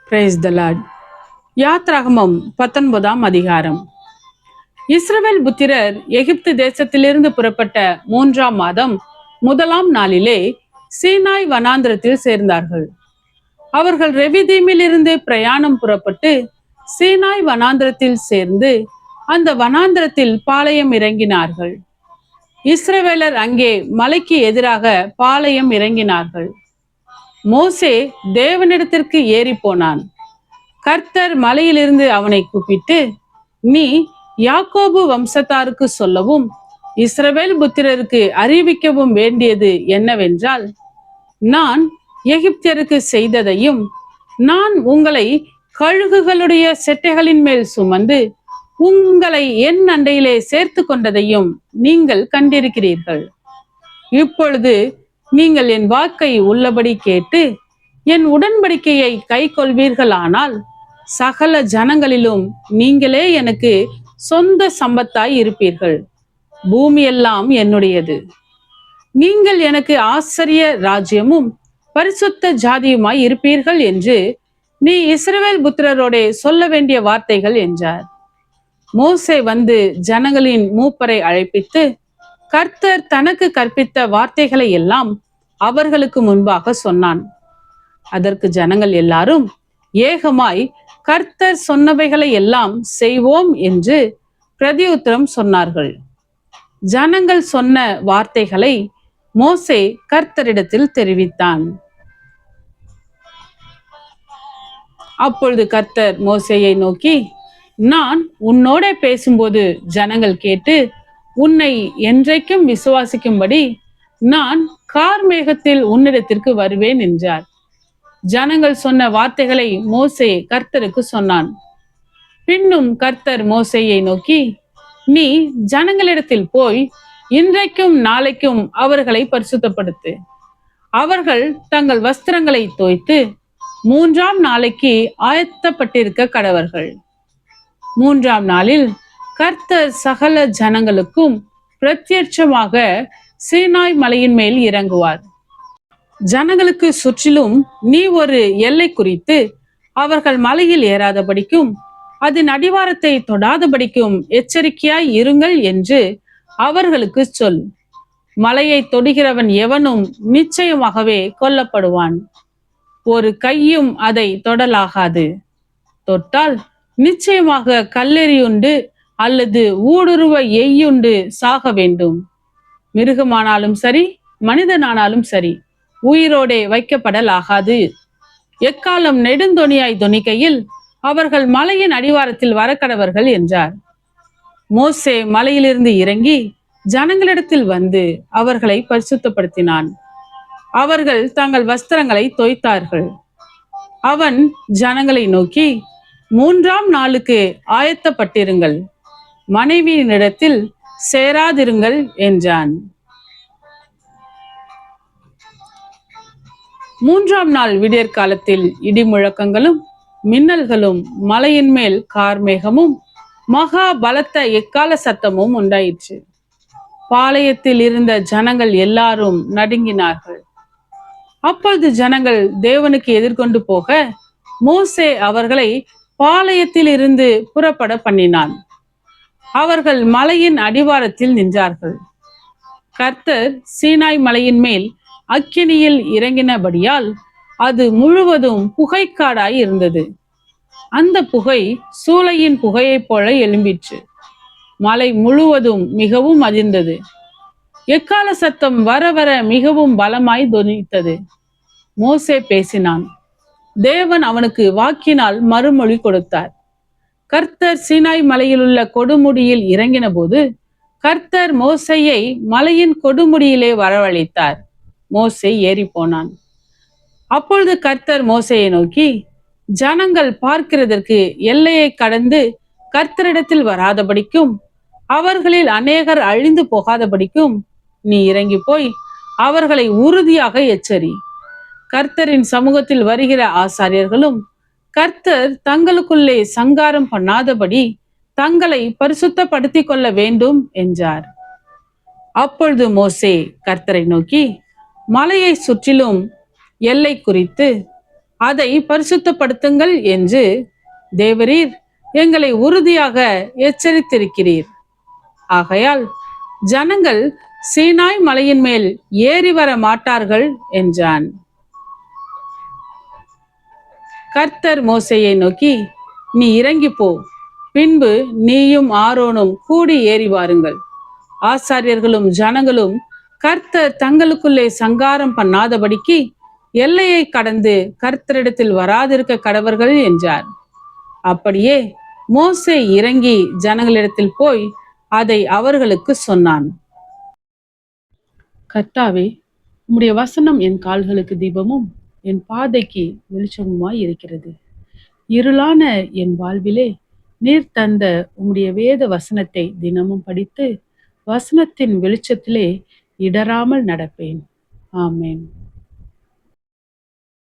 Praise the Lord. யாத்ராகமம் 19ஆம் அதிகாரம். இஸ்ரவேல் புத்திரர் எகிப்து தேசத்திலிருந்து புறப்பட்ட 3ஆம் மாதம் 1ஆம் நாளிலே சீனாய் வனாந்திரத்தில் சேர்ந்தார்கள். அவர்கள் ரெவிதீமிலிருந்து பிரயாணம் புறப்பட்டு சீனாய் வனாந்திரத்தில் சேர்ந்து அந்த வனாந்திரத்தில் பாளையம் இறங்கினார்கள். இஸ்ரவேலர் அங்கே மலைக்கு எதிராக பாளையம் இறங்கினார்கள். மோசே தேவனிடத்திற்கு ஏறி போனான். கர்த்தர் மலையிலிருந்து அவனை கூப்பிட்டு, நீ யாக்கோபு வம்சத்தாருக்கு சொல்லவும் இஸ்ரவேல் புத்திரருக்கு அறிவிக்கவும் வேண்டியது என்னவென்றால், நான் எகிப்தியருக்கு செய்ததையும் நான் உங்களை கழுகுகளுடைய செட்டைகளின் மேல் சுமந்து உங்களை என் அண்டையிலே சேர்த்து கொண்டதையும் நீங்கள் கண்டிருக்கிறீர்கள். இப்பொழுது நீங்கள் என் வாக்கை உள்ளபடி கேட்டு என் உடன்படிக்கையை கை கொள்வீர்களானால் சகல ஜனங்களிலும் நீங்களே எனக்கு சொந்த சம்பத்தாய் இருப்பீர்கள். பூமியெல்லாம் என்னுடையது. நீங்கள் எனக்கு ஆச்சரிய ராஜ்யமும் பரிசுத்த ஜாதியுமாய் இருப்பீர்கள் என்று நீ இஸ்ரவேல் புத்திரரோடே சொல்ல வேண்டிய வார்த்தைகள் என்றார். மோசே வந்து ஜனங்களின் மூப்பரை அழைப்பித்து கர்த்தர் தனக்கு கற்பித்த வார்த்தைகளை எல்லாம் அவர்களுக்கு முன்பாக சொன்னான். அதற்கு ஜனங்கள் எல்லாரும் ஏகமாய் கர்த்தர் சொன்னவைகளை எல்லாம் செய்வோம் என்று பிரதியுத்தரம் சொன்னார்கள். ஜனங்கள் சொன்ன வார்த்தைகளை மோசே கர்த்தரிடத்தில் தெரிவித்தான். அப்பொழுது கர்த்தர் மோசேயை நோக்கி, நான் உன்னோட பேசும்போது ஜனங்கள் கேட்டு உன்னை என்றைக்கும் விசுவாசிக்கும்படி நான் கார்மேகத்தில் உன்னிடத்திற்கு வருவேன் என்றார். ஜனங்கள் சொன்ன வார்த்தைகளை மோசே கர்த்தருக்கு சொன்னான். பின்னும் கர்த்தர் மோசேயை நோக்கி, நீ ஜனங்களிடத்தில் போய் இன்றைக்கும் நாளைக்கும் அவர்களை பரிசுத்தப்படுத்து. அவர்கள் தங்கள் வஸ்திரங்களை தோய்த்து 3ஆம் நாளைக்கு ஆயத்தப்பட்டிருக்க கடவர்கள். 3ஆம் நாளில் கர்த்தர் சகல ஜனங்களுக்கும் பிரத்யட்சமாக சீனாய் மலையின் மேல் இறங்குவார். ஜனங்களுக்கு சுற்றிலும் நீ ஒரு எல்லை குறித்து அவர்கள் மலையில் ஏறாதபடிக்கும் அதன் அடிவாரத்தை தொடாதபடிக்கும் எச்சரிக்கையாய் இருங்கள் என்று அவர்களுக்கு சொல். மலையை தொடுகிறவன் எவனும் நிச்சயமாகவே கொல்லப்படுவான். ஒரு கையும் அதை தொடலாகாது. தொட்டால் நிச்சயமாக கல்லெறியுண்டு அல்லது ஊடுருவ எய்யுண்டு சாக வேண்டும். மிருகமானாலும் சரி, மனிதனானாலும் சரி, உயிரோடே வைக்கப்படலாகாது. எக்காலம் நெடுந்தொனியாய் தொனிக்கையில் அவர்கள் மலையின் அடிவாரத்தில் வரக்கடவர்கள் என்றார். மோசே மலையிலிருந்து இறங்கி ஜனங்களிடத்தில் வந்து அவர்களை பரிசுத்தப்படுத்தினான். அவர்கள் தங்கள் வஸ்திரங்களை தோய்த்தார்கள். அவன் ஜனங்களை நோக்கி, 3ஆம் நாளுக்கு ஆயத்தப்பட்டிருங்கள், மனைவியினிடத்தில் சேராதிருங்கள் என்றான். 3ஆம் நாள் விடியற் காலத்தில் இடி முழக்கங்களும் மின்னல்களும் மலையின் மேல் கார்மேகமும் மகா பலத்த எக்கால சத்தமும் உண்டாயிற்று. பாளையத்தில் இருந்த ஜனங்கள் எல்லாரும் நடுங்கினார்கள். அப்பொழுது ஜனங்கள் தேவனுக்கு எதிர்கொண்டு போக மோசே அவர்களை பாளையத்தில் இருந்து புறப்பட பண்ணினான். அவர்கள் மலையின் அடிவாரத்தில் நின்றார்கள். கர்த்தர் சீனாய் மலையின் மேல் அக்கினியில் இறங்கினபடியால் அது முழுவதும் புகைக்காடாய் இருந்தது. அந்த புகை சூளையின் புகையைப் போல எழும்பிற்று. மலை முழுவதும் மிகவும் அதிர்ந்தது. எக்கால சத்தம் வர வர மிகவும் பலமாய் தொனித்தது. மோசே பேசினான். தேவன் அவனுக்கு வாக்கினால் மறுமொழி கொடுத்தார். கர்த்தர் சீனாய் மலையில் உள்ள கொடுமுடியில் இறங்கின போது கர்த்தர் மோசேயை மலையின் கொடுமுடியிலே வரவழைத்தார். மோசே ஏறி போனான். அப்பொழுது கர்த்தர் மோசேயை நோக்கி, ஜனங்கள் பார்க்கிறதற்கு எல்லையை கடந்து கர்த்தரிடத்தில் வராதபடிக்கும் அவர்களில் அநேகர் அழிந்து போகாதபடிக்கும் நீ இறங்கி போய் அவர்களை உறுதியாக எச்சரி. கர்த்தரின் சமூகத்தில் வருகிற ஆசாரியர்களும் கர்த்தர் தங்களுக்குள்ளே சங்காரம் பண்ணாதபடி தங்களை பரிசுத்தப்படுத்தி கொள்ள வேண்டும் என்றார். அப்பொழுது மோசே கர்த்தரை நோக்கி, மலையை சுற்றிலும் எல்லை குறித்து அதை பரிசுத்தப்படுத்துங்கள் என்று தேவரீர் எங்களை உறுதியாக எச்சரித்திருக்கிறீர். ஆகையால் ஜனங்கள் சீனாய் மலையின் மேல் ஏறி வர மாட்டார்கள் என்றான். கர்த்தர் மோசேயை நோக்கி, நீ இறங்கி போ, பின்பு நீயும் ஆரோனும் கூடி ஏறி வாருங்கள். ஆசாரியர்களும் ஜனங்களும் கர்த்தர் தங்களுக்குள்ளே சங்காரம் பண்ணாதபடிக்கு எல்லையை கடந்து கர்த்தரிடத்தில் வராதிருக்க கடவர்கள் என்றார். அப்படியே மோசே இறங்கி ஜனங்களிடத்தில் போய் அதை அவர்களுக்கு சொன்னான். கர்த்தாவே, உம்முடைய வசனம் என் கால்களுக்கு தீபமும் என் பாதைக்கு வெளிச்சமுமாய் இருக்கிறது. இருளான என் வாழ்விலே நீர் தந்த உம்முடைய வேத வசனத்தை தினமும் படித்து வசனத்தின் வெளிச்சத்திலே இடராமல் நடப்பேன். ஆமேன்.